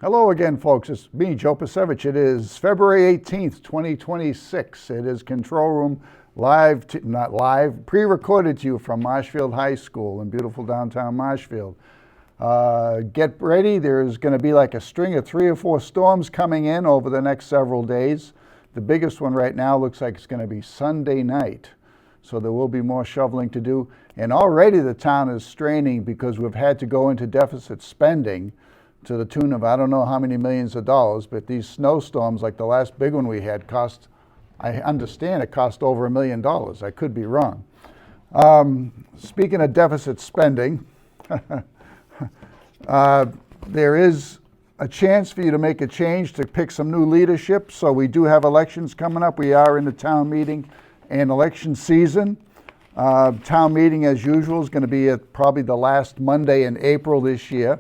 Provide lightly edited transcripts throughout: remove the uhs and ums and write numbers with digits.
Hello again, folks. It's me, Joe Pasevich. It is February 18th, 2026. It is Control Room live, not live, pre-recorded to you from Marshfield High School in beautiful downtown Marshfield. Get ready. There's going to be like a string of 3 or 4 storms coming in over the next several days. The biggest one right now looks like it's going to be Sunday night. So there will be more shoveling to do. And already the town is straining because we've had to go into deficit spending to the tune of I don't know how many millions of dollars, but these snowstorms, like the last big one we had, cost, I understand it cost over $1 million. I could be wrong. Speaking of deficit spending, there is a chance for you to make a change to pick some new leadership. So we do have elections coming up. We are in the town meeting and election season. Town meeting, as usual, is going to be at probably the last Monday in April this year.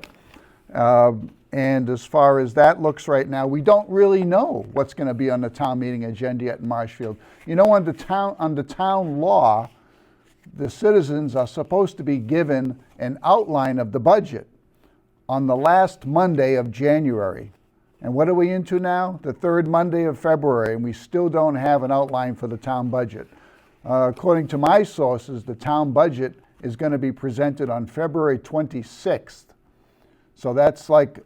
And as far as that looks right now, we don't really know what's going to be on the town meeting agenda yet in Marshfield. You know, under town law, the citizens are supposed to be given an outline of the budget on the last Monday of January. And what are we into now? The third Monday of February, and we still don't have an outline for the town budget. According to my sources, the town budget is going to be presented on February 26th. So that's like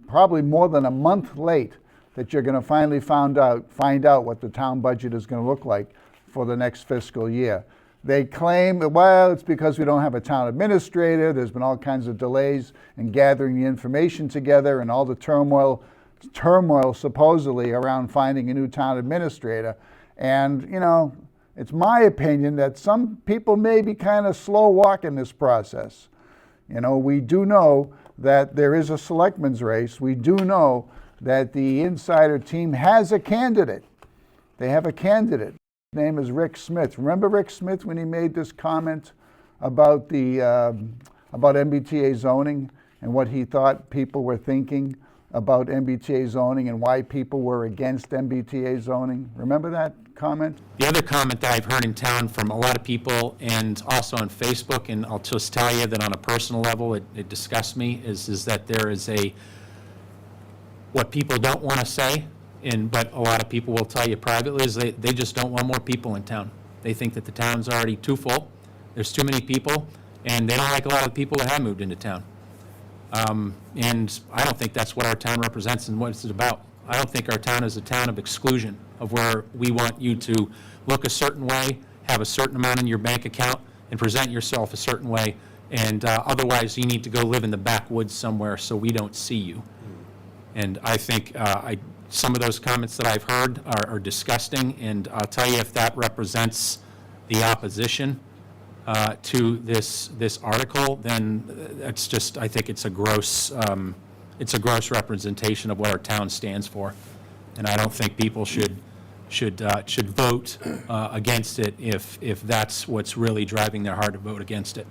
probably more than a month late that you're going to finally find out what the town budget is going to look like for the next fiscal year. They claim, well, it's because we don't have a town administrator. There's been all kinds of delays in gathering the information together and all the turmoil supposedly around finding a new town administrator. And, you know, it's my opinion that some people may be kind of slow walking this process. You know, we do know that there is a selectman's race. We do know that the insider team has a candidate. They have a candidate. His name is Rick Smith. Remember Rick Smith when he made this comment about the about MBTA zoning and what he thought people were thinking about MBTA zoning and why people were against MBTA zoning? Remember that comment? The other comment that I've heard in town from a lot of people and also on Facebook, and I'll just tell you that on a personal level it disgusts me, is that there is what people don't want to say, but a lot of people will tell you privately, is they just don't want more people in town. They think that the town's already too full, there's too many people, and they don't like a lot of the people that have moved into town. And I don't think that's what our town represents and what it's about. I don't think our town is a town of exclusion, of where we want you to look a certain way, have a certain amount in your bank account, and present yourself a certain way, and otherwise you need to go live in the backwoods somewhere so we don't see you. And I think some of those comments that I've heard are disgusting, and I'll tell you, if that represents the opposition to this article, then it's just, I think it's a gross representation of what our town stands for, and I don't think people should vote against it if that's what's really driving their heart to vote against it.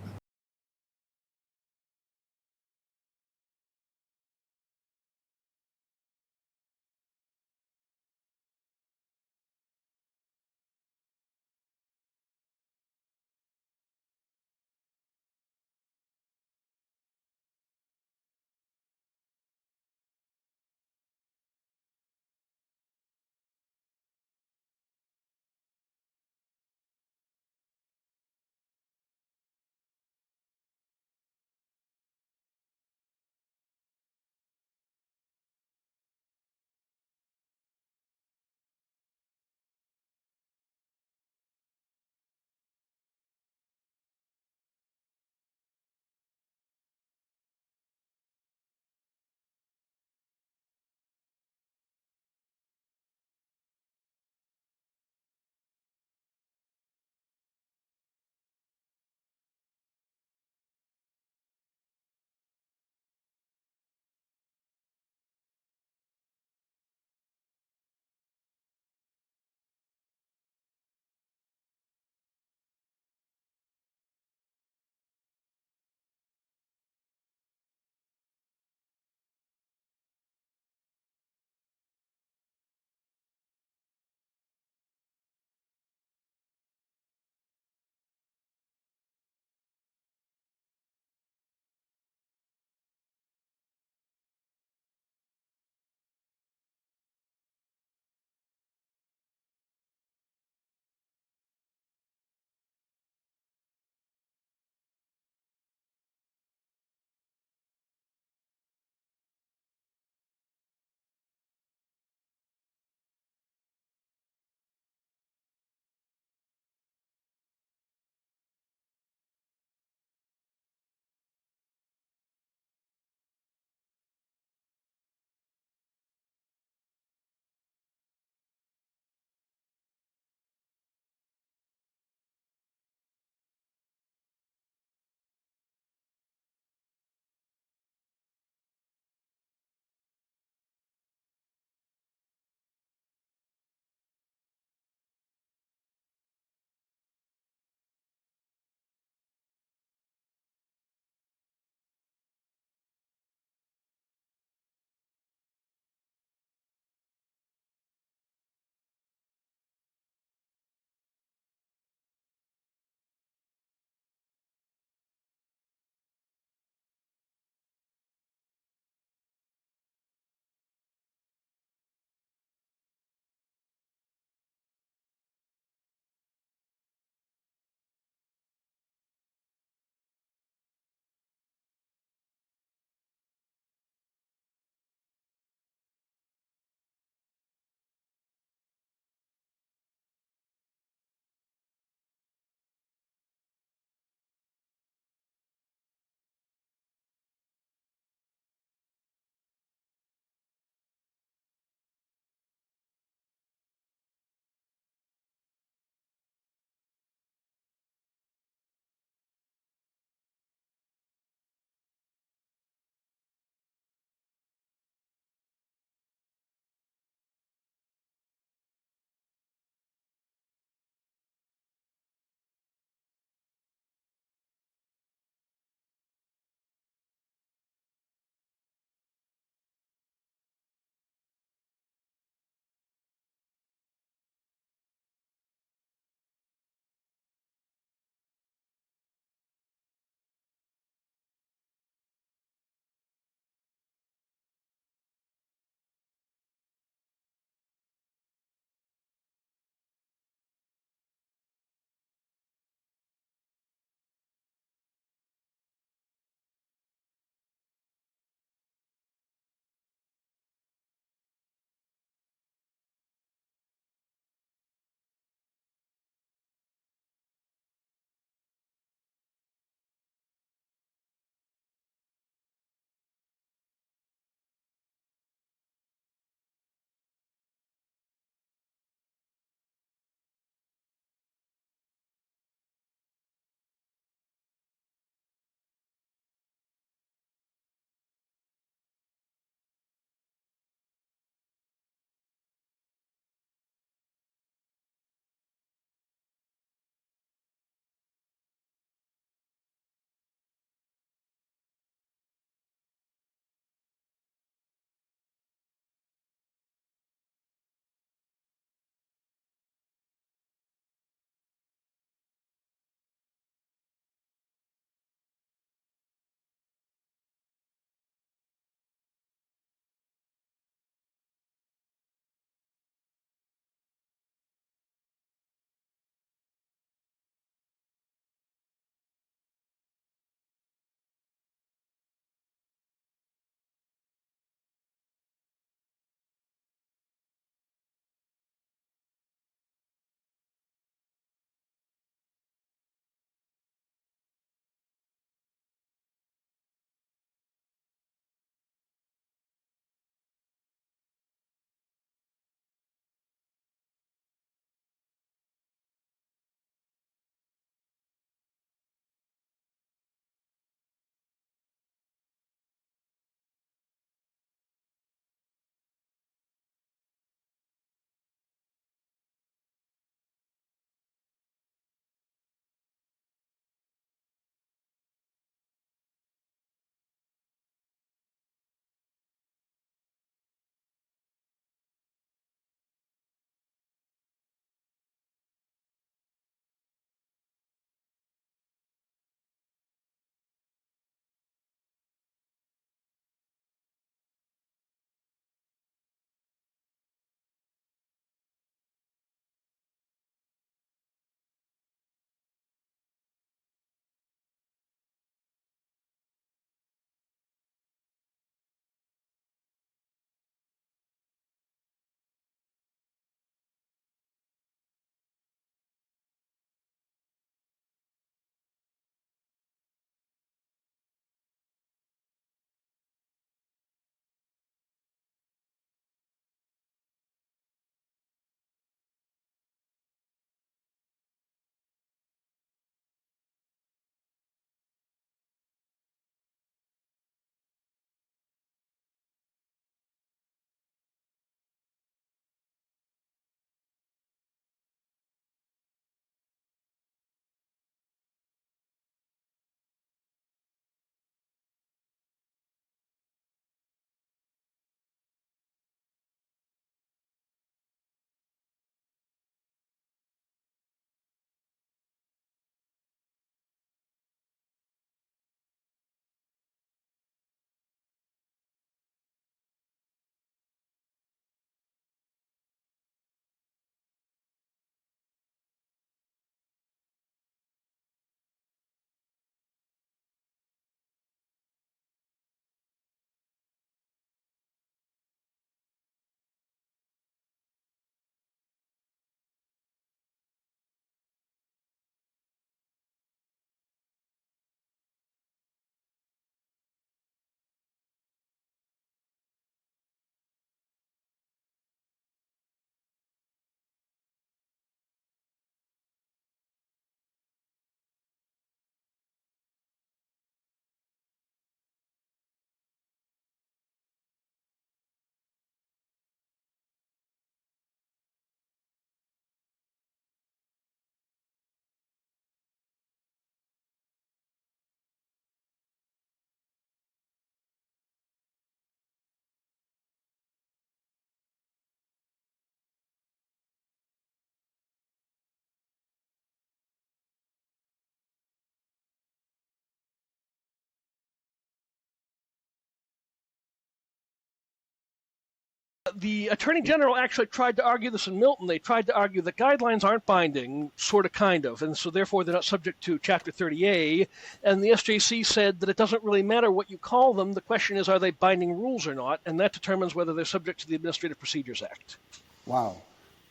The Attorney General actually tried to argue this in Milton. They tried to argue that guidelines aren't binding, sort of, kind of, and so therefore they're not subject to Chapter 30A. And the SJC said that it doesn't really matter what you call them. The question is, are they binding rules or not? And that determines whether they're subject to the Administrative Procedures Act. Wow.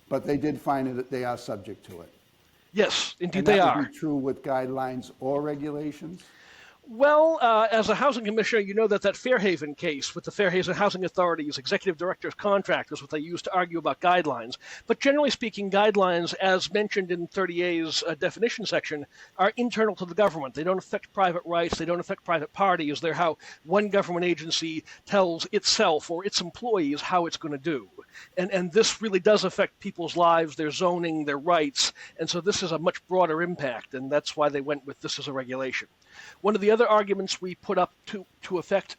But they did find that they are subject to it. Yes, indeed And they that are. would be true with guidelines or regulations? Well, as a housing commissioner, you know that Fairhaven case with the Fairhaven Housing Authority's executive director's contract is what they use to argue about guidelines. But generally speaking, guidelines, as mentioned in 30A's definition section, are internal to the government. They don't affect private rights. They don't affect private parties. They're how one government agency tells itself or its employees how it's going to do. And this really does affect people's lives, their zoning, their rights. And so this is a much broader impact, and that's why they went with this as a regulation. One of the other arguments we put up to effect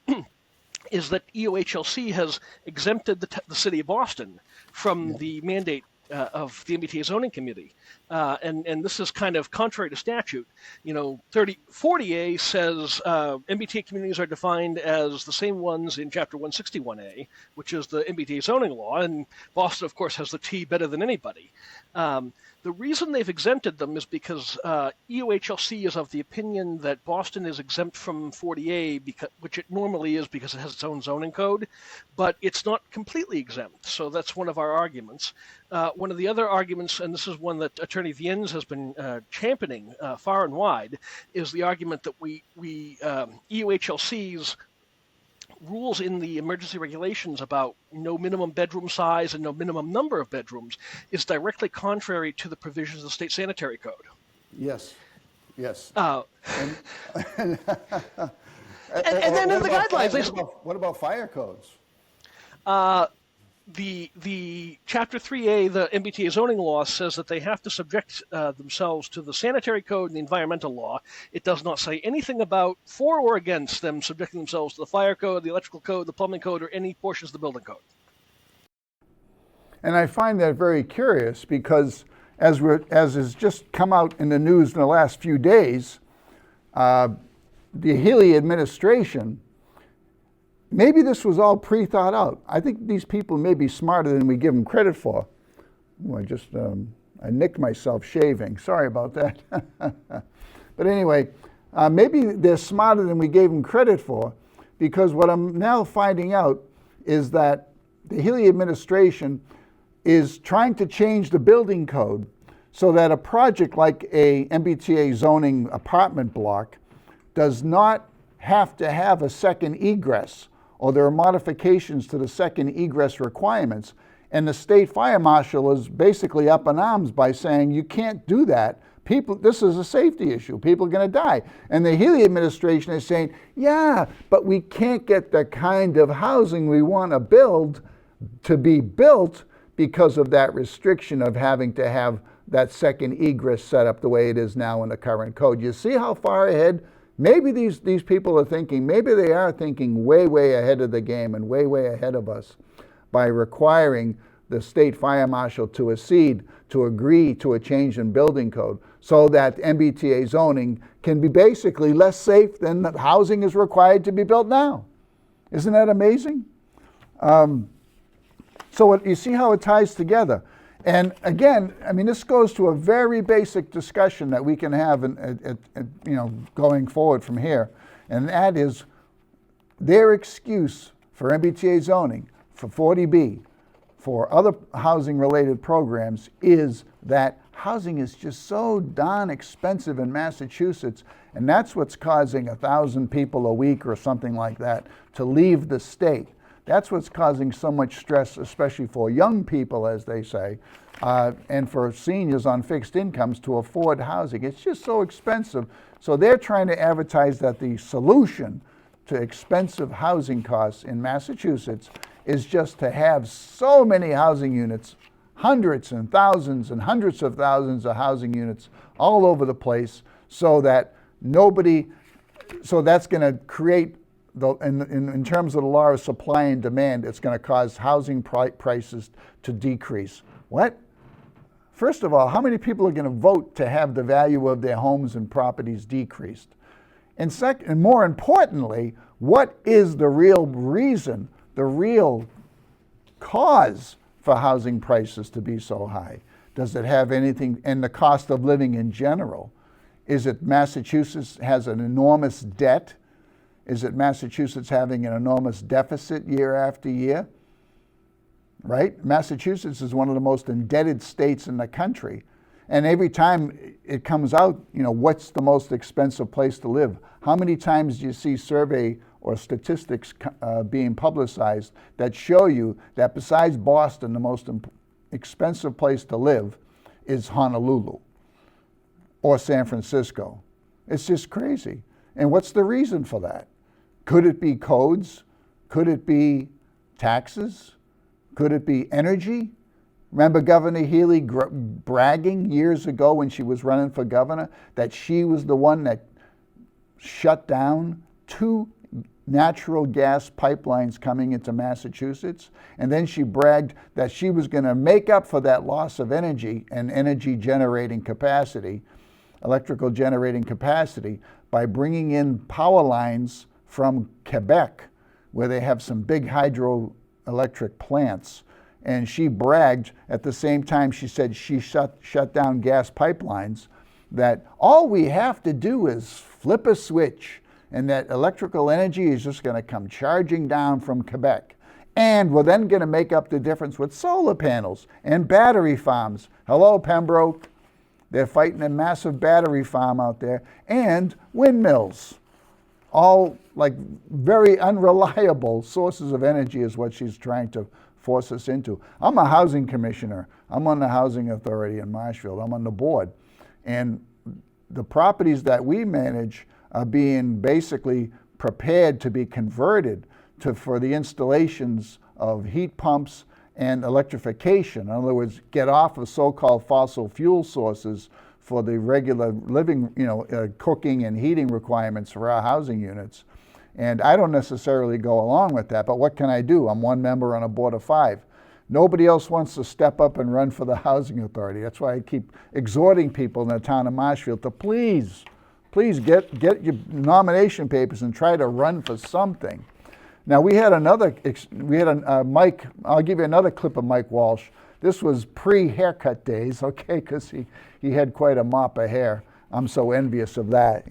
is that EOHLC has exempted the city of Boston from the mandate of the MBTA Zoning Committee. And this is kind of contrary to statute. 40A says MBTA communities are defined as the same ones in Chapter 161A, which is the MBTA zoning law, and Boston, of course, has the T better than anybody. The reason they've exempted them is because EOHLC is of the opinion that Boston is exempt from 40A, which it normally is because it has its own zoning code, but it's not completely exempt. So that's one of our arguments. One of the other arguments, and this is one that Attorney Viennes has been championing far and wide, is the argument that EOHLC's rules in the emergency regulations about no minimum bedroom size and no minimum number of bedrooms is directly contrary to the provisions of the state sanitary code. Yes, yes. And then in the guidelines, what about fire codes? The Chapter 3A, the MBTA zoning law, says that they have to subject themselves to the sanitary code and the environmental law. It does not say anything about for or against them subjecting themselves to the fire code, the electrical code, the plumbing code, or any portions of the building code. And I find that very curious because as has just come out in the news in the last few days, the Healey administration, maybe this was all pre-thought out. I think these people may be smarter than we give them credit for. Ooh, I nicked myself shaving. Sorry about that. But anyway, maybe they're smarter than we gave them credit for, because what I'm now finding out is that the Healey administration is trying to change the building code so that a project like a MBTA zoning apartment block does not have to have a second egress, or there are modifications to the second egress requirements. And the state fire marshal is basically up in arms by saying, you can't do that. This is a safety issue. People are going to die. And the Healey administration is saying, yeah, but we can't get the kind of housing we want to build to be built because of that restriction of having to have that second egress set up the way it is now in the current code. You see how far ahead? Maybe these people are thinking, maybe they are thinking way, way ahead of the game and way, way ahead of us by requiring the state fire marshal to accede, to agree to a change in building code so that MBTA zoning can be basically less safe than the housing is required to be built now. Isn't that amazing? So you see how it ties together. And again, I mean, this goes to a very basic discussion that we can have going forward from here. And that is their excuse for MBTA zoning, for 40B, for other housing-related programs is that housing is just so darn expensive in Massachusetts, and that's what's causing 1,000 people a week or something like that to leave the state. That's what's causing so much stress, especially for young people, as they say, and for seniors on fixed incomes to afford housing. It's just so expensive. So they're trying to advertise that the solution to expensive housing costs in Massachusetts is just to have so many housing units, hundreds and hundreds of thousands of housing units all over the place, so that so that's going to create, in terms of the law of supply and demand, it's going to cause housing prices to decrease. What? First of all, how many people are going to vote to have the value of their homes and properties decreased? And second, and more importantly, what is the real reason, the real cause for housing prices to be so high? Does it have anything, and the cost of living in general? Is it Massachusetts has an enormous debt? Is it Massachusetts having an enormous deficit year after year? Right? Massachusetts is one of the most indebted states in the country. And every time it comes out, what's the most expensive place to live? How many times do you see survey or statistics being publicized that show you that besides Boston, the most expensive place to live is Honolulu or San Francisco? It's just crazy. And what's the reason for that? Could it be codes? Could it be taxes? Could it be energy? Remember Governor Healey bragging years ago when she was running for governor that she was the one that shut down 2 natural gas pipelines coming into Massachusetts? And then she bragged that she was going to make up for that loss of energy and energy generating capacity, electrical generating capacity, by bringing in power lines from Quebec, where they have some big hydroelectric plants. And she bragged at the same time she said she shut down gas pipelines, that all we have to do is flip a switch and that electrical energy is just going to come charging down from Quebec. And we're then going to make up the difference with solar panels and battery farms. Hello, Pembroke. They're fighting a massive battery farm out there, and windmills. All like very unreliable sources of energy is what she's trying to force us into. I'm a housing commissioner. I'm on the Housing Authority in Marshfield. I'm on the board. And the properties that we manage are being basically prepared to be converted for the installations of heat pumps and electrification. In other words, get off of so-called fossil fuel sources for the regular living, cooking and heating requirements for our housing units. And I don't necessarily go along with that, but what can I do? I'm one member on a board of 5. Nobody else wants to step up and run for the Housing Authority. That's why I keep exhorting people in the town of Marshfield to please get your nomination papers and try to run for something. Now we had Mike, I'll give you another clip of Mike Walsh. This was pre-haircut days, okay, because he had quite a mop of hair. I'm so envious of that,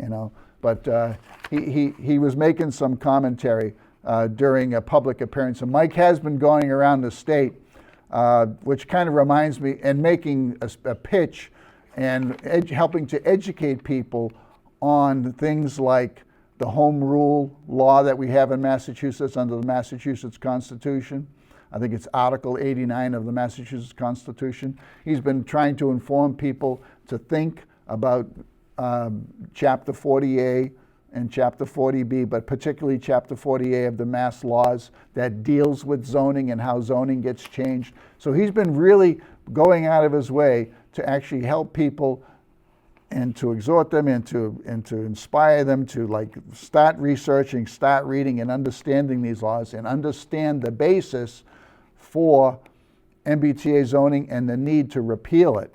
But he was making some commentary during a public appearance. And Mike has been going around the state, which kind of reminds me, and making a pitch and helping to educate people on things like the home rule law that we have in Massachusetts under the Massachusetts Constitution. I think it's Article 89 of the Massachusetts Constitution. He's been trying to inform people to think about Chapter 40A and Chapter 40B, but particularly Chapter 40A of the Mass Laws that deals with zoning and how zoning gets changed. So he's been really going out of his way to actually help people and to exhort them and to inspire them to start researching, start reading and understanding these laws and understand the basis for MBTA zoning and the need to repeal it.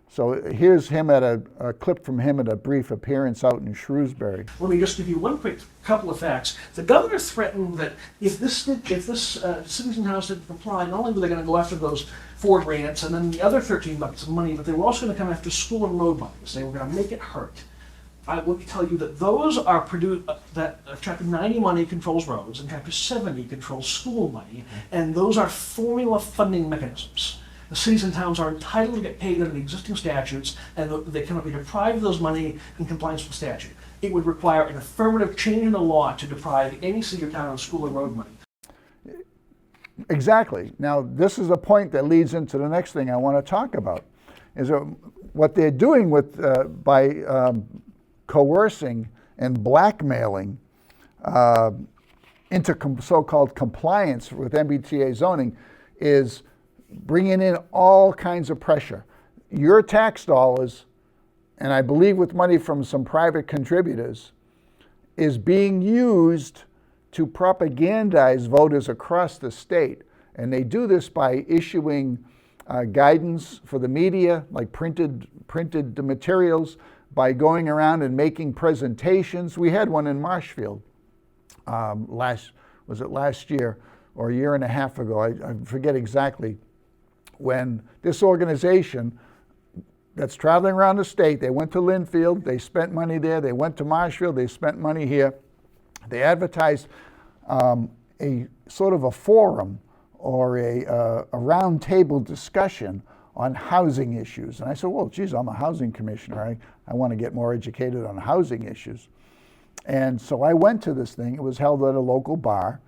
So here's him at a clip from him at a brief appearance out in Shrewsbury. Let me just give you one quick couple of facts. The governor threatened that if this Citizen House didn't comply, not only were they going to go after those 4 grants and then the other 13 buckets of money, but they were also going to come after school and road monies. They were going to make it hurt. I will tell you that those are produced, that Chapter 90 money controls roads and Chapter 70 controls school money, and those are formula funding mechanisms. The cities and towns are entitled to get paid under the existing statutes, and they cannot be deprived of those money in compliance with statute. It would require an affirmative change in the law to deprive any city or town of school and road money. Exactly. Now, this is a point that leads into the next thing I want to talk about, is what they're doing with by coercing and blackmailing into so-called compliance with MBTA zoning is bringing in all kinds of pressure. Your tax dollars, and I believe with money from some private contributors, is being used to propagandize voters across the state. And they do this by issuing guidance for the media, like printed materials, by going around and making presentations. We had one in Marshfield last year, or a year and a half ago, I forget exactly, when this organization that's traveling around the state, they went to Linfield, they spent money there, they went to Marshfield, they spent money here. They advertised a sort of a forum or a round table discussion on housing issues. And I said, well, geez, I'm a housing commissioner. I want to get more educated on housing issues. And so I went to this thing. It was held at a local bar,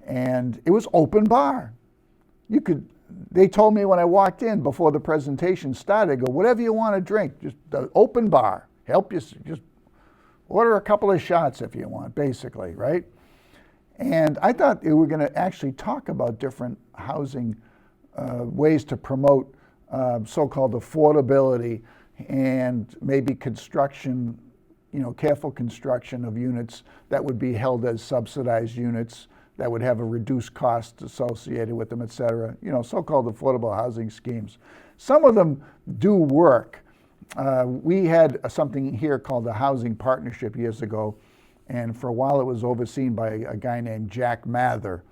and it was open bar. They told me when I walked in before the presentation started, go, whatever you want to drink, just the open bar. Help you, just order a couple of shots if you want, basically, right? And I thought they were going to actually talk about different housing ways to promote so-called affordability and maybe construction, careful construction of units that would be held as subsidized units that would have a reduced cost associated with them, et cetera, so-called affordable housing schemes. Some of them do work. We had something here called the Housing Partnership years ago, and for a while it was overseen by a guy named Jack Mather,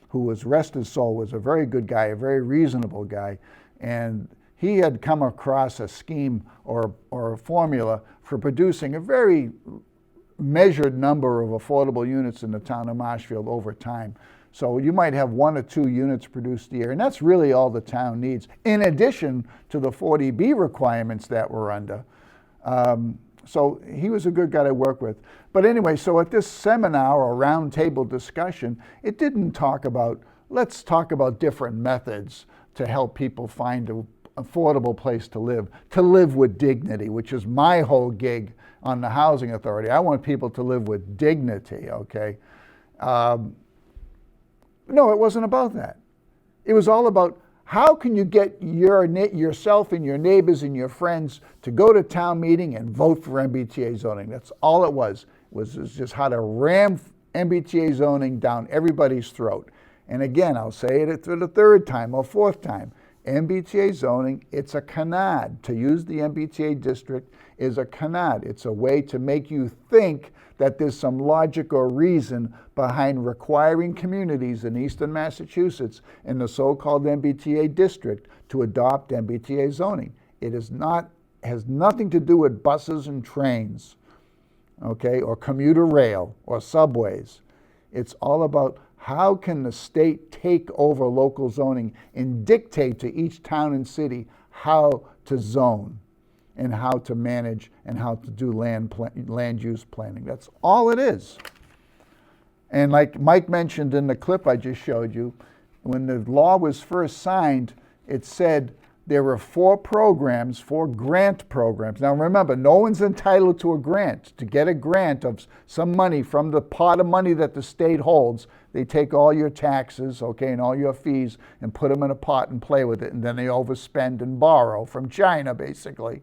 who was, rest his soul, was a very good guy, a very reasonable guy, and he had come across a scheme or a formula for producing a very measured number of affordable units in the town of Marshfield over time. So you might have 1 or 2 units produced a year, and that's really all the town needs, in addition to the 40B requirements that we're under. So he was a good guy to work with. But anyway, so at this seminar or roundtable discussion, it didn't talk about, let's talk about different methods to help people find an affordable place to live with dignity, which is my whole gig on the Housing Authority. I want people to live with dignity, okay? No, it wasn't about that. It was all about how can you get yourself and your neighbors and your friends to go to town meeting and vote for MBTA zoning. That's all it was. It was just how to ram MBTA zoning down everybody's throat. And again, I'll say it for the 3rd time or 4th time. MBTA zoning, it's a canard. To use the MBTA district is a canard. It's a way to make you think that there's some logic or reason behind requiring communities in eastern Massachusetts in the so-called MBTA district to adopt MBTA zoning. It has nothing to do with buses and trains, okay, or commuter rail or subways. It's all about how can the state take over local zoning and dictate to each town and city how to zone and how to manage and how to do land use planning. That's all it is. And like Mike mentioned in the clip I just showed you, when the law was first signed, it said there were 4 programs, 4 grant programs. Now remember, no one's entitled to a grant. To get a grant of some money from the pot of money that the state holds, they take all your taxes, okay, and all your fees and put them in a pot and play with it, and then they overspend and borrow from China, basically.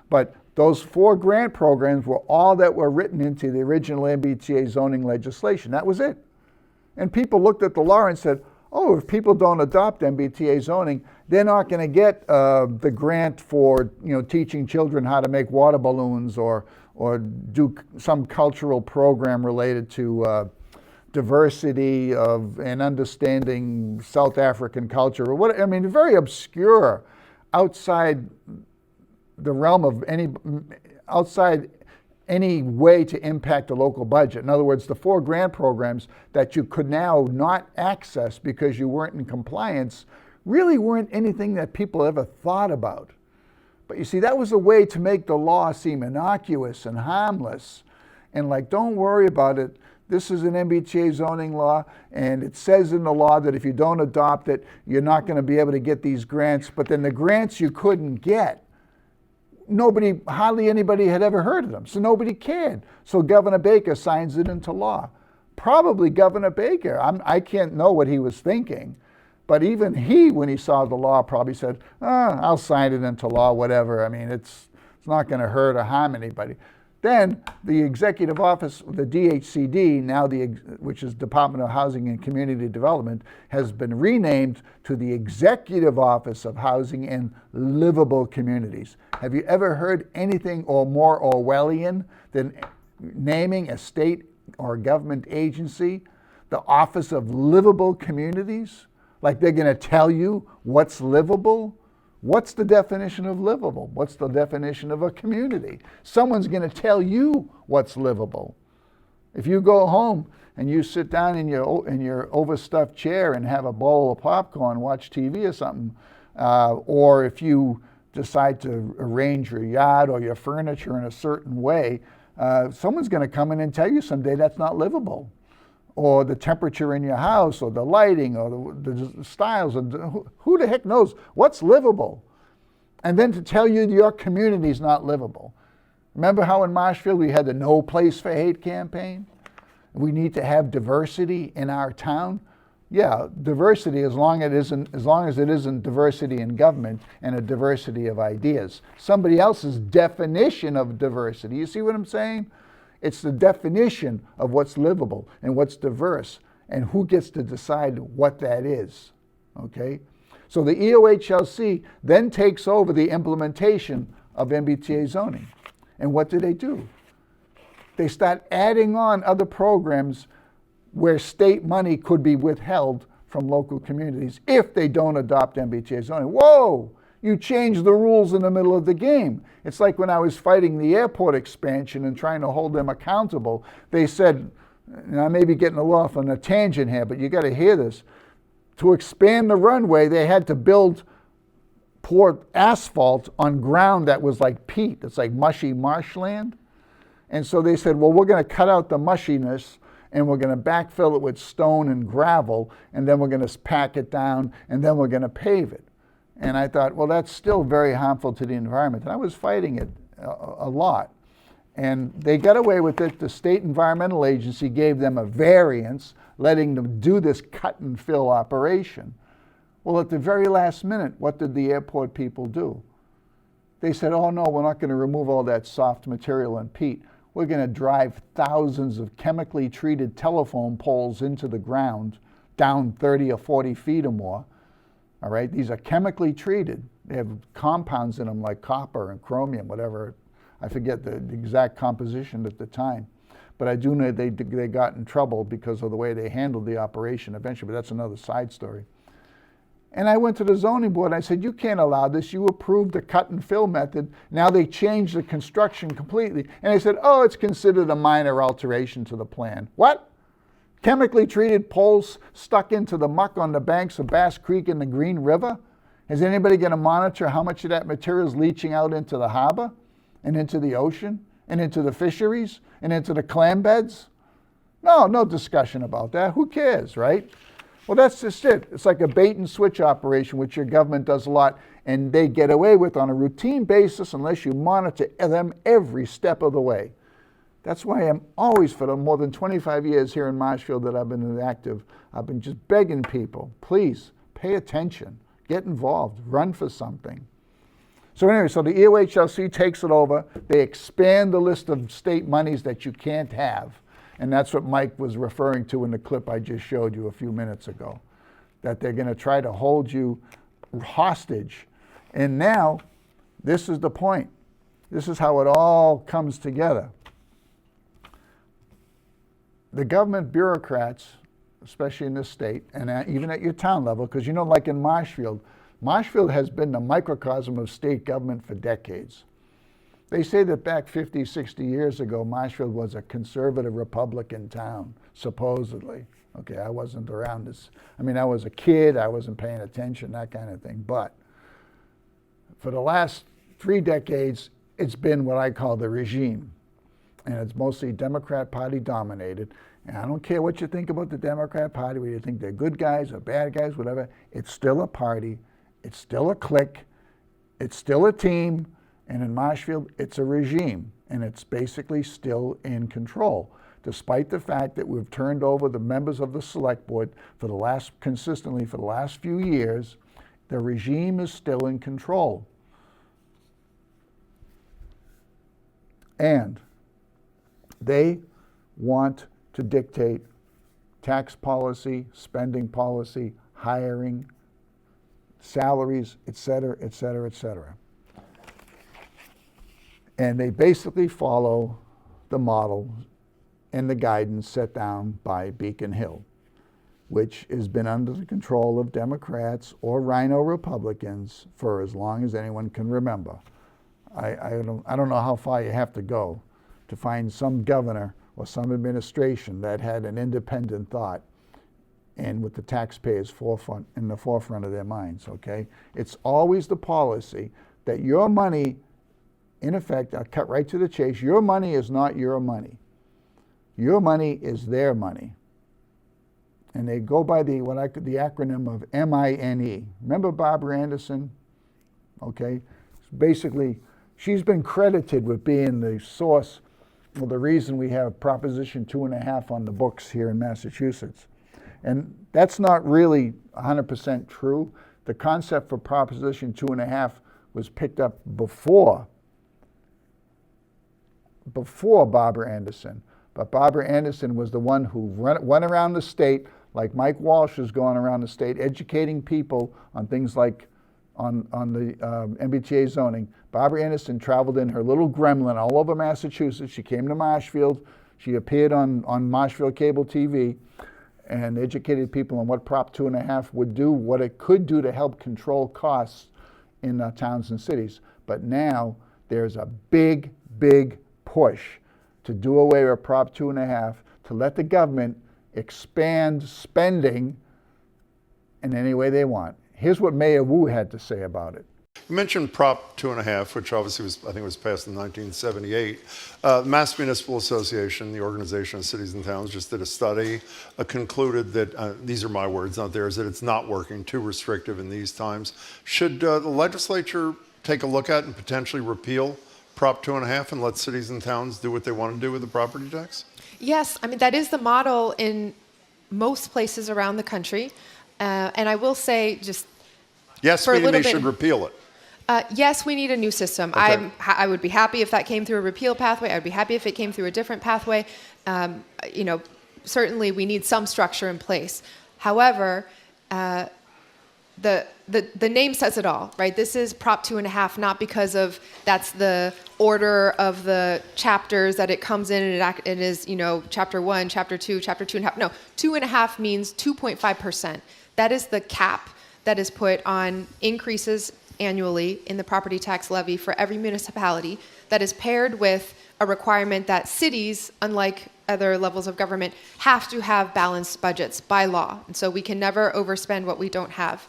But those 4 grant programs were all that were written into the original MBTA zoning legislation. That was it. And people looked at the law and said, oh, if people don't adopt MBTA zoning, they're not going to get the grant for teaching children how to make water balloons or do some cultural program related to diversity and understanding South African culture or what. I mean, very obscure, outside the realm of outside any way to impact the local budget. In other words, the 4 grant programs that you could now not access because you weren't in compliance really weren't anything that people ever thought about. But you see, that was a way to make the law seem innocuous and harmless. And like, don't worry about it. This is an MBTA zoning law, and it says in the law that if you don't adopt it, you're not going to be able to get these grants. But then the grants you couldn't get, hardly anybody had ever heard of them, so nobody cared. So Governor Baker signs it into law. Probably Governor Baker, I can't know what he was thinking, but even he, when he saw the law, probably said, I'll sign it into law, whatever. I mean, it's not going to hurt or harm anybody. Then the executive office, the DHCD, now which is Department of Housing and Community Development, has been renamed to the Executive Office of Housing and Livable Communities. Have you ever heard anything more Orwellian than naming a state or government agency the Office of Livable Communities, like they're going to tell you what's livable. What's the definition of livable? What's the definition of a community? Someone's going to tell you what's livable. If you go home and you sit down in your overstuffed chair and have a bowl of popcorn, watch TV or something, or if you decide to arrange your yard or your furniture in a certain way, someone's going to come in and tell you someday that's not livable. Or the temperature in your house, or the lighting, or the styles, and who the heck knows what's livable? And then to tell you your community's not livable. Remember how in Marshfield we had the No Place for Hate campaign? We need to have diversity in our town. Yeah, diversity as long as it isn't diversity in government and a diversity of ideas. Somebody else's definition of diversity. You see what I'm saying? It's the definition of what's livable and what's diverse and who gets to decide what that is, okay? So the EOHLC then takes over the implementation of MBTA zoning. And what do? They start adding on other programs where state money could be withheld from local communities if they don't adopt MBTA zoning. Whoa! You change the rules in the middle of the game. It's like when I was fighting the airport expansion and trying to hold them accountable. They said, and I may be getting a little off on a tangent here, but you got to hear this. To expand the runway, they had to pour asphalt on ground that was like peat. It's like mushy marshland. And so they said, well, we're going to cut out the mushiness and we're going to backfill it with stone and gravel, and then we're going to pack it down, and then we're going to pave it. And I thought, well, that's still very harmful to the environment. And I was fighting it a lot. And they got away with it. The State Environmental Agency gave them a variance, letting them do this cut and fill operation. Well, at the very last minute, what did the airport people do? They said, oh no, we're not going to remove all that soft material and peat. We're going to drive thousands of chemically treated telephone poles into the ground, down 30 or 40 feet or more. All right, these are chemically treated. They have compounds in them like copper and chromium, whatever. I forget the exact composition at the time. But I do know they got in trouble because of the way they handled the operation eventually, but that's another side story. And I went to the zoning board and I said, you can't allow this. You approved the cut and fill method. Now they changed the construction completely. And they said, oh, it's considered a minor alteration to the plan. What? Chemically treated poles stuck into the muck on the banks of Bass Creek and the Green River? Is anybody going to monitor how much of that material is leaching out into the harbor and into the ocean and into the fisheries and into the clam beds? No discussion about that. Who cares, right? Well, that's just it. It's like a bait and switch operation, which your government does a lot, and they get away with on a routine basis unless you monitor them every step of the way. That's why I'm always, for the more than 25 years here in Marshfield that I've been active, I've been just begging people, please pay attention, get involved, run for something. So anyway, so the EOHLC takes it over. They expand the list of state monies that you can't have. And that's what Mike was referring to in the clip I just showed you a few minutes ago, that they're going to try to hold you hostage. And now, this is the point. This is how it all comes together. The government bureaucrats, especially in this state, and even at your town level, because you know, like in Marshfield has been the microcosm of state government for decades. They say that back 50, 60 years ago, Marshfield was a conservative Republican town, supposedly. Okay, I wasn't around this. I mean, I was a kid, I wasn't paying attention, that kind of thing. But for the last 3 decades, it's been what I call the regime. And it's mostly Democrat Party dominated. And I don't care what you think about the Democrat Party, whether you think they're good guys or bad guys, whatever. It's still a party. It's still a clique. It's still a team. And in Marshfield, it's a regime. And it's basically still in control, despite the fact that we've turned over the members of the select board consistently for the last few years. The regime is still in control. And they want to dictate tax policy, spending policy, hiring, salaries, et cetera, et cetera, et cetera. And they basically follow the model and the guidance set down by Beacon Hill. which has been under the control of Democrats or Rhino Republicans for as long as anyone can remember. I don't know how far you have to go to find some governor or some administration that had an independent thought and with the taxpayers in the forefront of their minds, okay? It's always the policy that your money, in effect, I'll cut right to the chase, your money is not your money. Your money is their money. And they go by the acronym of MINE. Remember Barbara Anderson? Okay? Basically, she's been credited with being the source, well, the reason we have Proposition 2.5 on the books here in Massachusetts. And that's not really 100% true. The concept for Proposition 2.5 was picked up before Barbara Anderson. But Barbara Anderson was the one who went around the state, like Mike Walsh is going around the state, educating people on things like on the MBTA zoning. Barbara Anderson traveled in her little gremlin all over Massachusetts. She came to Marshfield. She appeared on Marshfield cable TV and educated people on what Prop 2.5 would do, what it could do to help control costs in towns and cities. But now there's a big, big push to do away with Prop 2.5, to let the government expand spending in any way they want. Here's what Mayor Wu had to say about it. You mentioned Prop 2.5, which obviously I think was passed in 1978. Mass Municipal Association, the Organization of Cities and Towns, just did a study, concluded that, these are my words, not theirs, that it's not working, too restrictive in these times. Should the legislature take a look at and potentially repeal Prop 2.5 and let cities and towns do what they want to do with the property tax? Yes, I mean, that is the model in most places around the country. And I will say, just yes, meaning they should repeal it. Yes, we need a new system. Okay. I would be happy if that came through a repeal pathway. I'd be happy if it came through a different pathway. Certainly we need some structure in place. However, the name says it all, right? This is Prop 2.5, not because of that's the order of the chapters that it comes in and it is, Chapter 1, Chapter 2, Chapter 2.5. No, 2.5 means 2.5%. That is the cap that is put on increases annually in the property tax levy for every municipality, that is paired with a requirement that cities, unlike other levels of government, have to have balanced budgets by law. And so we can never overspend what we don't have.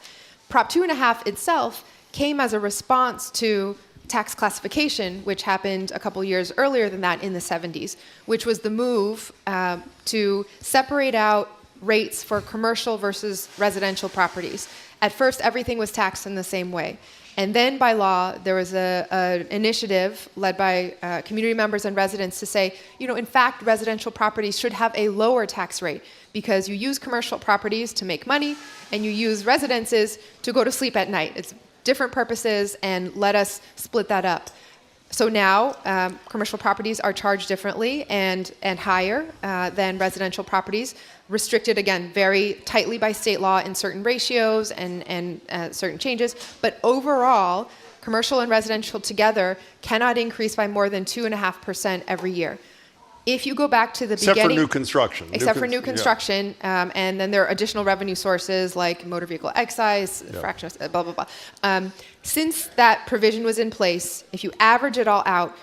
Prop 2.5 itself came as a response to tax classification, which happened a couple years earlier than that in the 70s, which was the move to separate out rates for commercial versus residential properties. At first, everything was taxed in the same way. And then by law, there was an initiative led by community members and residents to say, in fact, residential properties should have a lower tax rate because you use commercial properties to make money and you use residences to go to sleep at night. It's different purposes, and let us split that up. So now commercial properties are charged differently and higher than residential properties, restricted again very tightly by state law in certain ratios and certain changes. But overall, commercial and residential together cannot increase by more than 2.5% every year. If you go back to the beginning, Except for new construction. Except for new construction, and then there are additional revenue sources like motor vehicle excise, fractions, blah, blah, blah. Since that provision was in place, if you average it all out,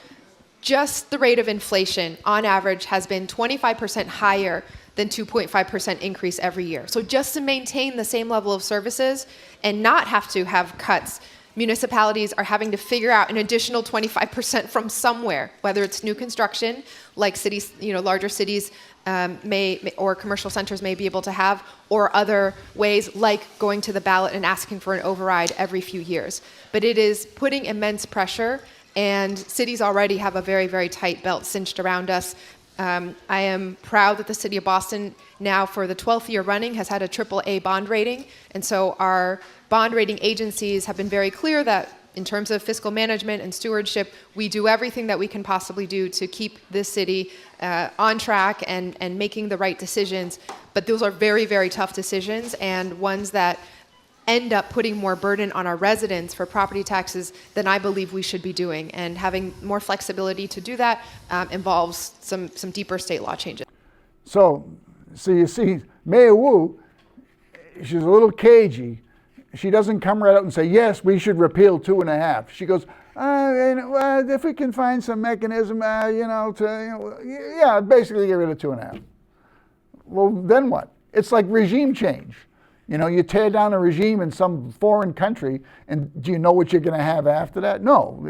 just the rate of inflation on average has been 25% higher than 2.5% increase every year. So just to maintain the same level of services and not have to have cuts, municipalities are having to figure out an additional 25% from somewhere, whether it's new construction, like cities, larger cities or commercial centers may be able to have, or other ways like going to the ballot and asking for an override every few years. But it is putting immense pressure, and cities already have a very, very tight belt cinched around us. I am proud that the city of Boston now for the 12th year running has had a AAA bond rating. And so our bond rating agencies have been very clear that in terms of fiscal management and stewardship, we do everything that we can possibly do to keep this city on track and making the right decisions. But those are very, very tough decisions, and ones that end up putting more burden on our residents for property taxes than I believe we should be doing. And having more flexibility to do that involves some deeper state law changes. So you see, Mayor Wu she's a little cagey. She doesn't come right out and say, yes, we should repeal 2.5. She goes, if we can find some mechanism, basically get rid of 2.5. Well, then what? It's like regime change. You tear down a regime in some foreign country, and do you know what you're going to have after that? No.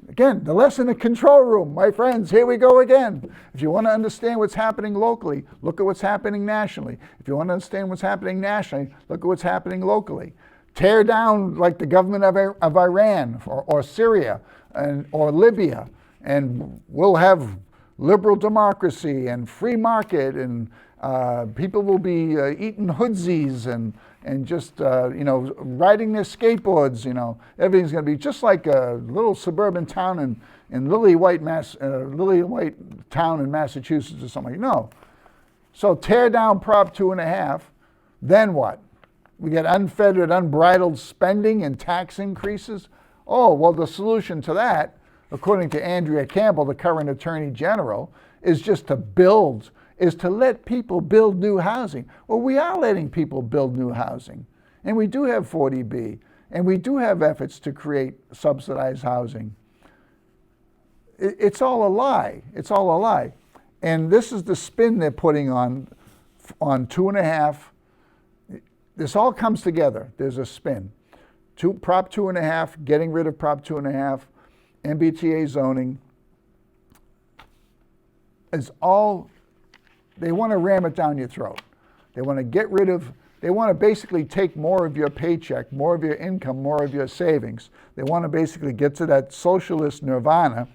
Again, the lesson in control room, my friends, here we go again. If you want to understand what's happening locally, look at what's happening nationally. If you want to understand what's happening nationally, look at what's happening locally. Tear down like the government of Iran or Syria or Libya, and we'll have liberal democracy and free market, and people will be eating hoodsies and just riding their skateboards. Everything's going to be just like a little suburban town in Lily White town in Massachusetts or something. No. So tear down Prop 2.5. Then what? We get unfettered, unbridled spending and tax increases. Oh, well, the solution to that, according to Andrea Campbell, the current Attorney General, is just to let people build new housing. Well, we are letting people build new housing. And we do have 40B. And we do have efforts to create subsidized housing. It's all a lie. It's all a lie. And this is the spin they're putting on 2.5. This all comes together. There's a spin. Prop 2.5, getting rid of Prop 2.5, MBTA zoning, is all, they want to ram it down your throat. They want to basically take more of your paycheck, more of your income, more of your savings. They want to basically get to that socialist nirvana,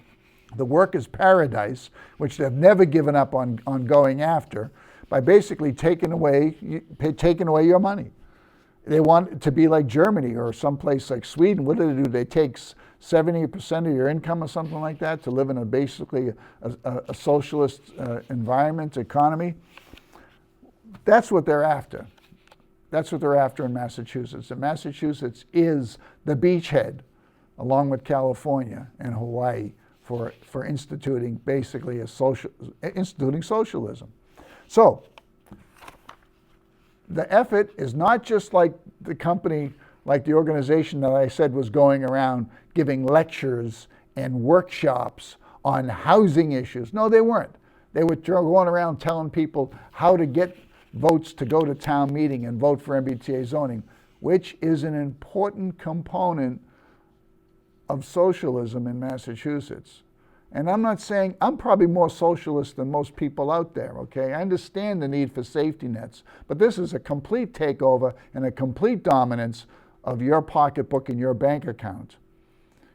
the workers' paradise, which they've never given up on going after, by basically taking away your money. They want it to be like Germany or someplace like Sweden. What do? They take 70% of your income or something like that to live in basically a socialist environment, economy. That's what they're after. That's what they're after in Massachusetts. And Massachusetts is the beachhead, along with California and Hawaii, for instituting basically instituting socialism. So the effort is not just like the company, like the organization that I said was going around giving lectures and workshops on housing issues. No, they weren't. They were going around telling people how to get votes to go to town meeting and vote for MBTA zoning, which is an important component of socialism in Massachusetts. And I'm not saying, I'm probably more socialist than most people out there, okay? I understand the need for safety nets, but this is a complete takeover and a complete dominance of your pocketbook and your bank account.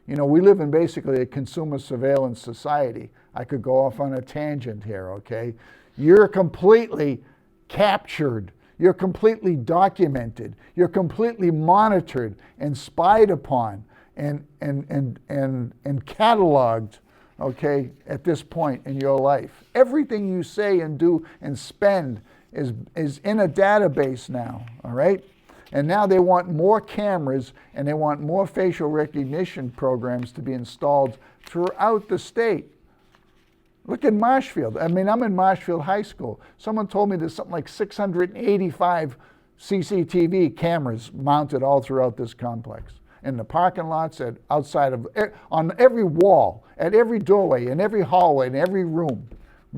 We live in basically a consumer surveillance society. I could go off on a tangent here, okay? You're completely captured. You're completely documented. You're completely monitored and spied upon and cataloged, okay, at this point in your life. Everything you say and do and spend is in a database now, all right? And now they want more cameras and they want more facial recognition programs to be installed throughout the state. Look at Marshfield. I mean, I'm in Marshfield High School. Someone told me there's something like 685 CCTV cameras mounted all throughout this complex. In the parking lots, on every wall, at every doorway, in every hallway, in every room.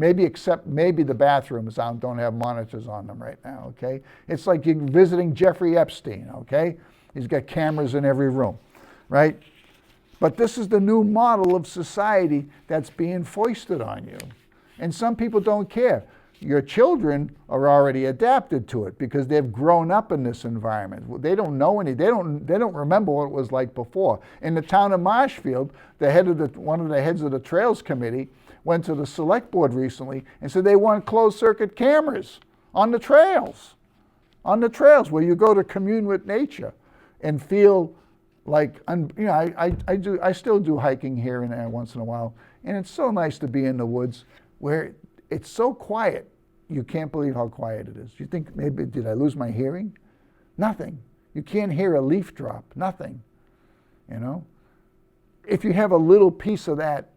Except maybe the bathrooms don't have monitors on them right now, okay? It's like you're visiting Jeffrey Epstein, okay? He's got cameras in every room, right? But this is the new model of society that's being foisted on you. And some people don't care. Your children are already adapted to it because they've grown up in this environment. They don't know they don't remember what it was like before. In the town of Marshfield, one of the heads of the Trails Committee went to the select board recently and said they want closed circuit cameras on the trails where you go to commune with nature and feel like, I still do hiking here and there once in a while, and it's so nice to be in the woods where it's so quiet. You can't believe how quiet it is. You think, maybe, did I lose my hearing? Nothing. You can't hear a leaf drop, nothing, If you have a little piece of that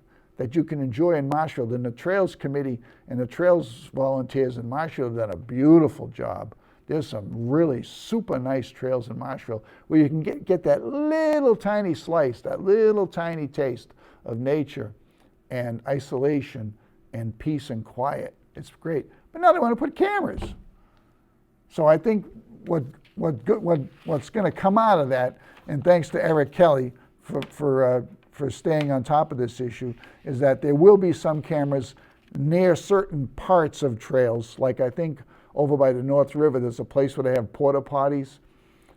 you can enjoy in Marshfield, and the Trails Committee and the Trails volunteers in Marshfield have done a beautiful job There's some really super nice trails in Marshville where you can get that little tiny slice, that little tiny taste of nature and isolation and peace and quiet. It's great. But now they want to put cameras. So I think what's going to come out of that, and thanks to Eric Kelly for staying on top of this issue, is that there will be some cameras near certain parts of trails. Like I think over by the North River, there's a place where they have porta potties.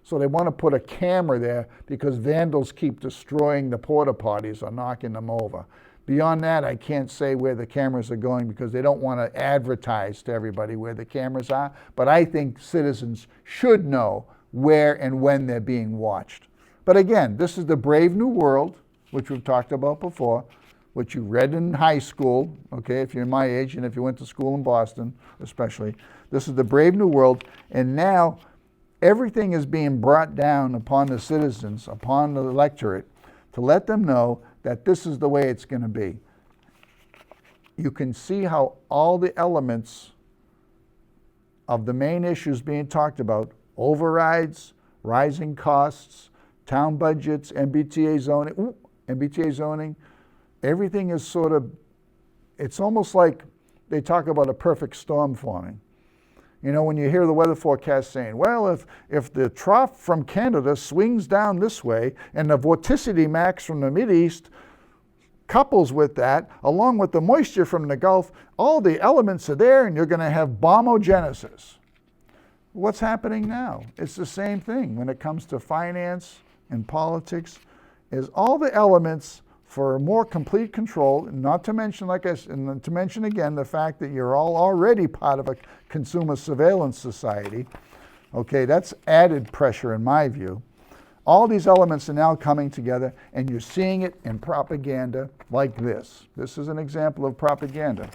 So they want to put a camera there because vandals keep destroying the porta potties or knocking them over. Beyond that, I can't say where the cameras are going because they don't want to advertise to everybody where the cameras are. But I think citizens should know where and when they're being watched. But again, this is the brave new world, which we've talked about before, which you read in high school, okay, if you're my age and if you went to school in Boston especially. This is the brave new world, and now everything is being brought down upon the citizens, upon the electorate, to let them know that this is the way it's going to be. You can see how all the elements of the main issues being talked about, overrides, rising costs, town budgets, MBTA zoning, everything is sort of, it's almost like they talk about a perfect storm forming. You know, when you hear the weather forecast saying, well, if the trough from Canada swings down this way and the vorticity max from the Mideast couples with that, along with the moisture from the Gulf, all the elements are there and you're going to have bombogenesis. What's happening now? It's the same thing when it comes to finance and politics, is all the elements for more complete control, not to mention, like I said, and to mention again the fact that you're all already part of a consumer surveillance society. Okay, that's added pressure in my view. All these elements are now coming together, and you're seeing it in propaganda like this. This is an example of propaganda.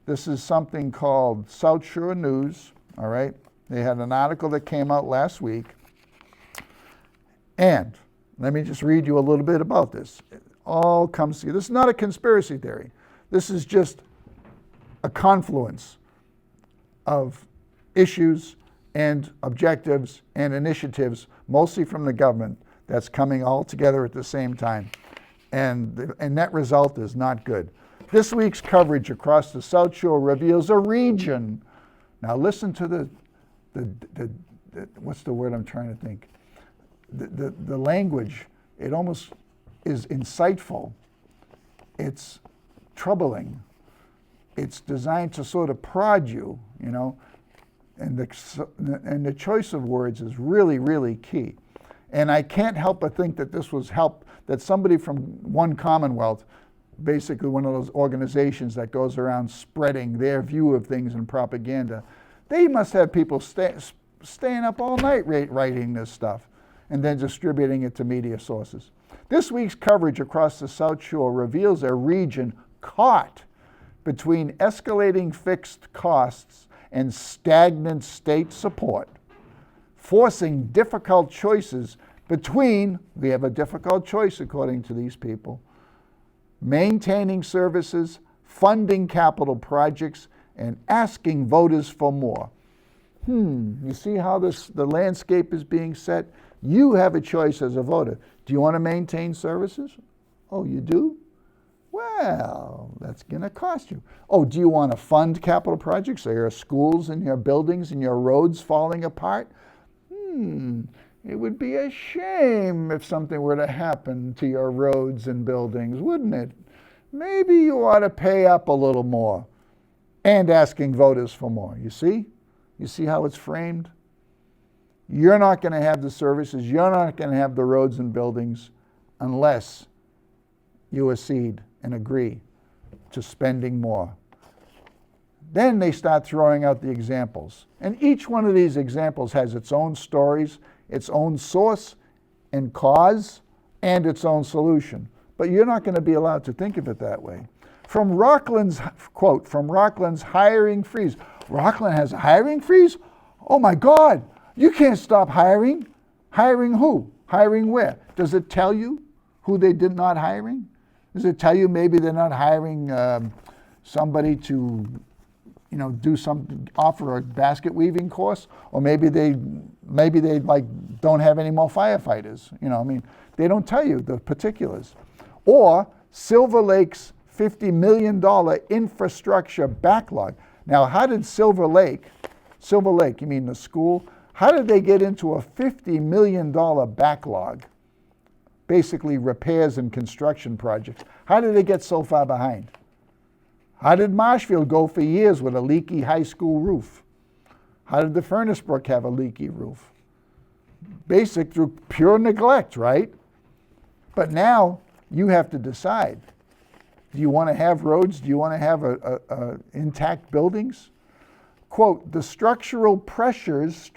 This is something called South Shore News, all right? They had an article that came out last week. And let me just read you a little bit about this. It all comes together. This is not a conspiracy theory. This is just a confluence of issues and objectives and initiatives, mostly from the government, that's coming all together at the same time. And the net result is not good. This week's coverage across the South Shore reveals a region. Now listen to the what's the word I'm trying to think? The language, it almost is insightful. It's troubling. It's designed to sort of prod you, you know, and the choice of words is really, really key. And I can't help but think that this was that somebody from one Commonwealth, basically one of those organizations that goes around spreading their view of things in propaganda, they must have people staying up all night writing this stuff and then distributing it to media sources. This week's coverage across the South Shore reveals a region caught between escalating fixed costs and stagnant state support, forcing difficult choices between, we have a difficult choice according to these people, maintaining services, funding capital projects, and asking voters for more. You see how the landscape is being set? You have a choice as a voter. Do you want to maintain services? Oh, you do? Well, that's going to cost you. Oh, do you want to fund capital projects? Are your schools and your buildings and your roads falling apart? It would be a shame if something were to happen to your roads and buildings, wouldn't it? Maybe you ought to pay up a little more. And asking voters for more. You see? You see how it's framed? You're not going to have the services, you're not going to have the roads and buildings unless you accede and agree to spending more. Then they start throwing out the examples. And each one of these examples has its own stories, its own source and cause, and its own solution. But you're not going to be allowed to think of it that way. From Rockland's, quote, from Rockland's hiring freeze. Rockland has a hiring freeze? Oh my God, you can't stop hiring. Hiring who? Hiring where? Does it tell you who they did not hiring? Does it tell you maybe they're not hiring somebody to offer a basket weaving course, or maybe they like don't have any more firefighters. They don't tell you the particulars. Or Silver Lake's $50 million infrastructure backlog. Now, how did Silver Lake, you mean the school, how did they get into a $50 million backlog? Basically repairs and construction projects. How did they get so far behind? How did Marshfield go for years with a leaky high school roof? How did the Furnace Brook have a leaky roof? Basic through pure neglect, right? But now you have to decide. Do you want to have roads? Do you want to have intact buildings? Quote, the structural pressures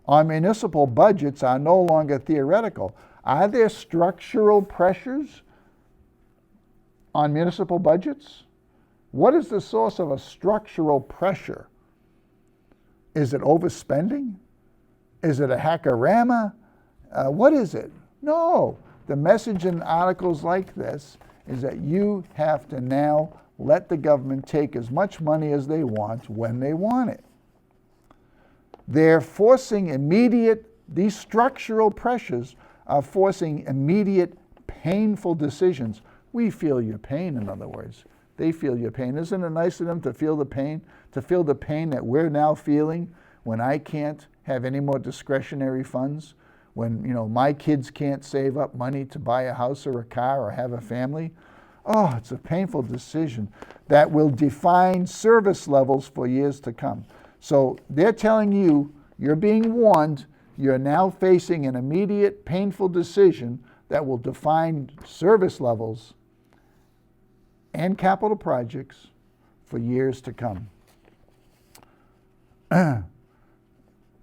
on municipal budgets are no longer theoretical. Are there structural pressures on municipal budgets? What is the source of a structural pressure? Is it overspending? Is it a hackorama? What is it? No. The message in articles like this is that you have to now let the government take as much money as they want when they want it. They're forcing these structural pressures are forcing immediate, painful decisions. We feel your pain, in other words. They feel your pain. Isn't it nice of them to feel the pain that we're now feeling when I can't have any more discretionary funds, when my kids can't save up money to buy a house or a car or have a family? Oh, it's a painful decision that will define service levels for years to come. So they're telling you, you're being warned, you're now facing an immediate, painful decision that will define service levels and capital projects for years to come.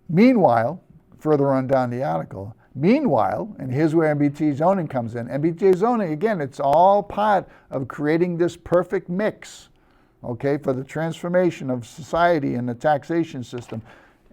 Meanwhile, further on down the article, and here's where MBTA zoning comes in. MBTA zoning, again, it's all part of creating this perfect mix, okay, for the transformation of society and the taxation system.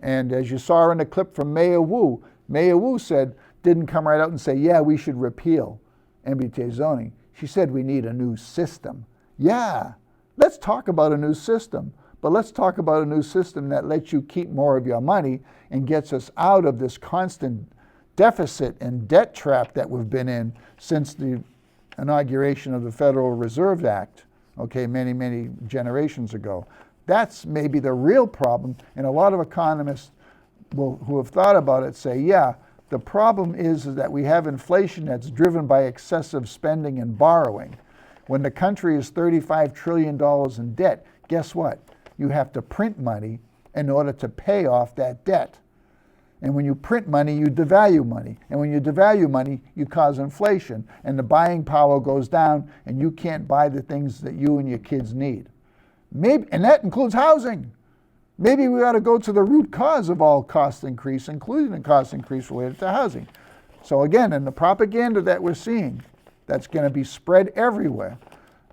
And as you saw in the clip from Mayor Wu didn't come right out and say, yeah, we should repeal MBTA zoning. She said we need a new system. Yeah, let's talk about a new system, but let's talk about a new system that lets you keep more of your money and gets us out of this constant deficit and debt trap that we've been in since the inauguration of the Federal Reserve Act, okay, many, many generations ago. That's maybe the real problem, and a lot of economists who have thought about it say, yeah, the problem is that we have inflation that's driven by excessive spending and borrowing. When the country is $35 trillion in debt, guess what? You have to print money in order to pay off that debt. And when you print money, you devalue money. And when you devalue money, you cause inflation. And the buying power goes down, and you can't buy the things that you and your kids need. Maybe, and that includes housing. Maybe we ought to go to the root cause of all cost increase, including the cost increase related to housing. So again, in the propaganda that we're seeing, that's going to be spread everywhere.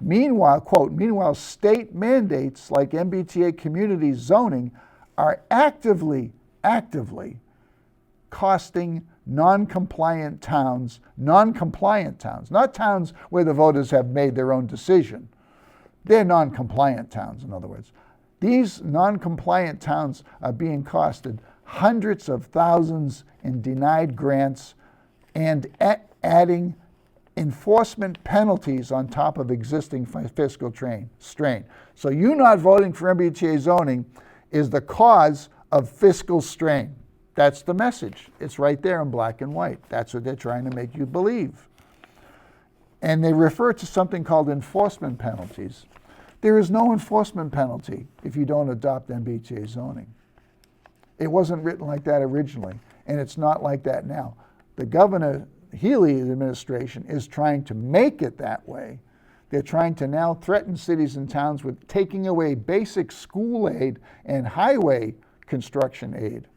Meanwhile, quote, meanwhile, state mandates like MBTA community zoning are actively costing non-compliant towns, not towns where the voters have made their own decision. They're non-compliant towns, in other words. These non-compliant towns are being costed hundreds of thousands in denied grants and adding enforcement penalties on top of existing fiscal strain. So you not voting for MBTA zoning is the cause of fiscal strain. That's the message. It's right there in black and white. That's what they're trying to make you believe. And they refer to something called enforcement penalties. There is no enforcement penalty if you don't adopt MBTA zoning. It wasn't written like that originally, and it's not like that now. The Governor Healey administration is trying to make it that way. They're trying to now threaten cities and towns with taking away basic school aid and highway construction aid.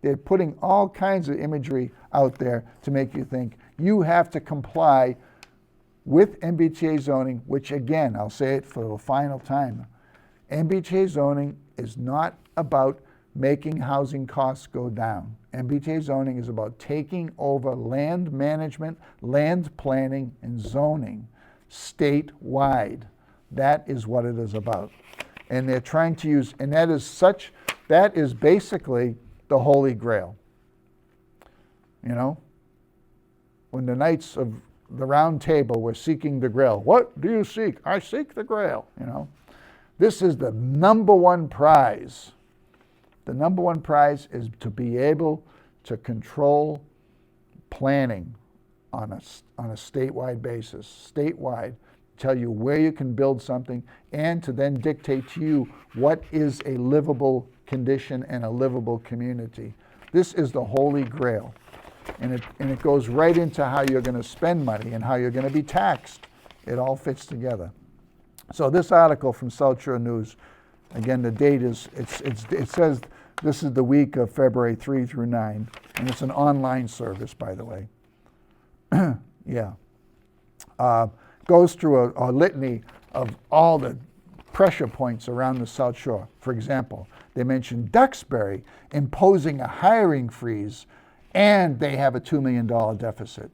They're putting all kinds of imagery out there to make you think you have to comply with MBTA zoning, which again, I'll say it for the final time, MBTA zoning is not about making housing costs go down. MBTA zoning is about taking over land management, land planning, and zoning statewide. That is what it is about. And they're trying to use, and that is basically the Holy Grail. You know? When the knights of the Round Table were seeking the Grail. What do you seek? I seek the Grail, you know. This is the number one prize. The number one prize is to be able to control planning on a statewide basis, tell you where you can build something, and to then dictate to you what is a livable condition and a livable community. This is the Holy Grail. And it goes right into how you're going to spend money and how you're going to be taxed. It all fits together. So this article from South Shore News, again, the date is, it says this is the week of February 3 through 9, and it's an online service, by the way. Yeah. Goes through a litany of all the pressure points around the South Shore. For example, they mentioned Duxbury imposing a hiring freeze, and they have a $2 million deficit.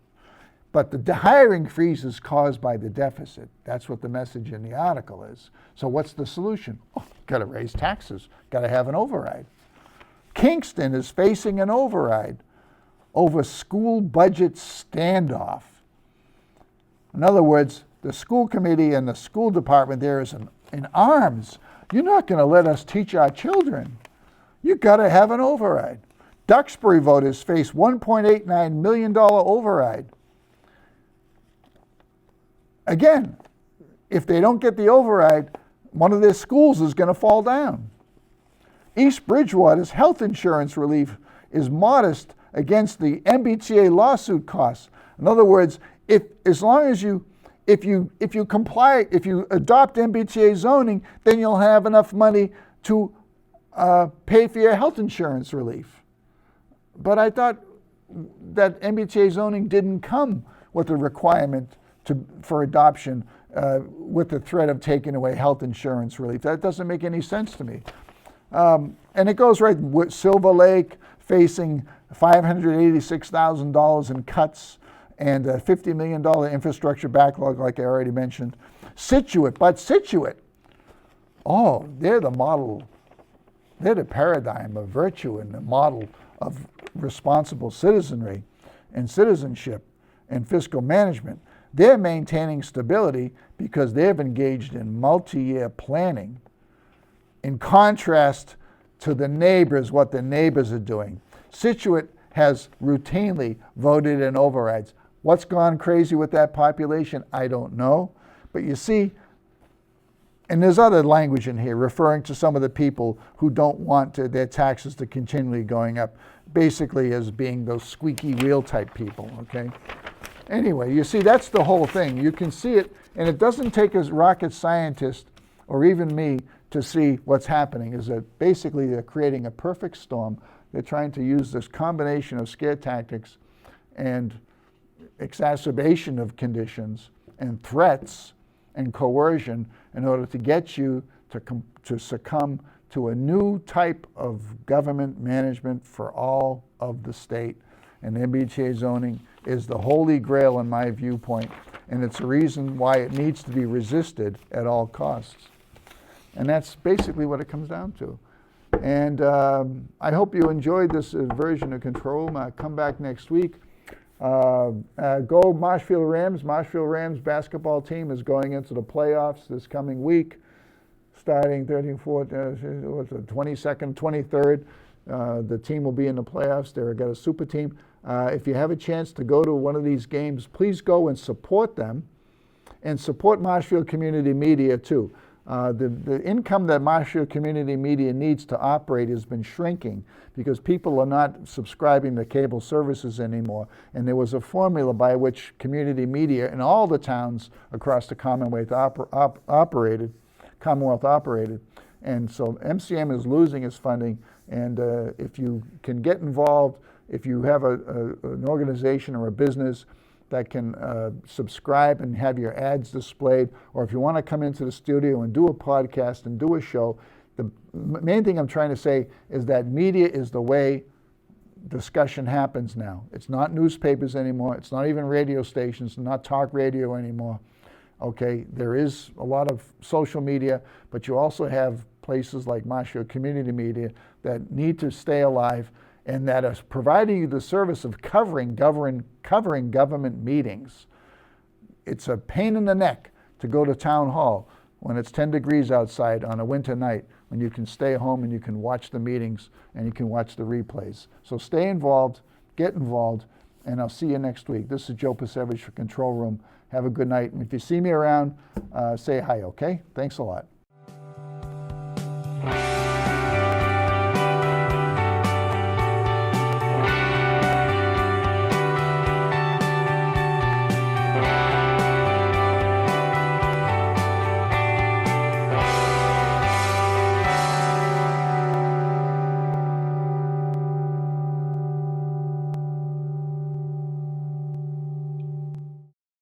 But the hiring freeze is caused by the deficit. That's what the message in the article is. So what's the solution? Oh, got to raise taxes, got to have an override. Kingston is facing an override over school budget standoff. In other words, the school committee and the school department there is in arms. You're not going to let us teach our children. You've got to have an override. Duxbury voters face $1.89 million override. Again, if they don't get the override, one of their schools is going to fall down. East Bridgewater's health insurance relief is modest against the MBTA lawsuit costs. In other words, if you adopt MBTA zoning, then you'll have enough money to pay for your health insurance relief. But I thought that MBTA zoning didn't come with a requirement for adoption with the threat of taking away health insurance relief. That doesn't make any sense to me. And it goes right with Silver Lake facing $586,000 in cuts and a $50 million infrastructure backlog, like I already mentioned. Situate, oh, they're the model. They're the paradigm of virtue and the model of responsible citizenry and citizenship and fiscal management. They're maintaining stability because they've engaged in multi-year planning, in contrast to the neighbors, what the neighbors are doing. Situate has routinely voted in overrides. What's gone crazy with that population? I don't know. But you see, and there's other language in here referring to some of the people who don't want their taxes to continually going up, basically as being those squeaky wheel type people, okay? Anyway, you see, that's the whole thing. You can see it, and it doesn't take a rocket scientist or even me to see what's happening, is that basically they're creating a perfect storm. They're trying to use this combination of scare tactics and exacerbation of conditions and threats and coercion in order to get you to succumb to a new type of government management for all of the state. And MBTA zoning is the holy grail in my viewpoint, and it's a reason why it needs to be resisted at all costs. And that's basically what it comes down to. And I hope you enjoyed this version of Control. Come back next week. Go Marshfield Rams. Marshfield Rams basketball team is going into the playoffs this coming week, starting 13th, 14th, 22nd, 23rd. The team will be in the playoffs. They've got a super team. If you have a chance to go to one of these games, please go and support them, and support Marshfield Community Media too. The income that Marshfield Community Media needs to operate has been shrinking because people are not subscribing to cable services anymore. And there was a formula by which community media in all the towns across the Commonwealth operated. And so MCM is losing its funding. And if you can get involved, if you have an organization or a business that can subscribe and have your ads displayed, or if you want to come into the studio and do a podcast and do a show, the main thing I'm trying to say is that media is the way discussion happens now. It's not newspapers anymore. It's not even radio stations, not talk radio anymore. Okay, there is a lot of social media, but you also have places like Marshfield Community Media that need to stay alive and that are providing you the service of covering government meetings. It's a pain in the neck to go to town hall when it's 10 degrees outside on a winter night, when you can stay home and you can watch the meetings and you can watch the replays. So stay involved, get involved, and I'll see you next week. This is Joe Pasevich for Control Room. Have a good night. And if you see me around, say hi, okay? Thanks a lot.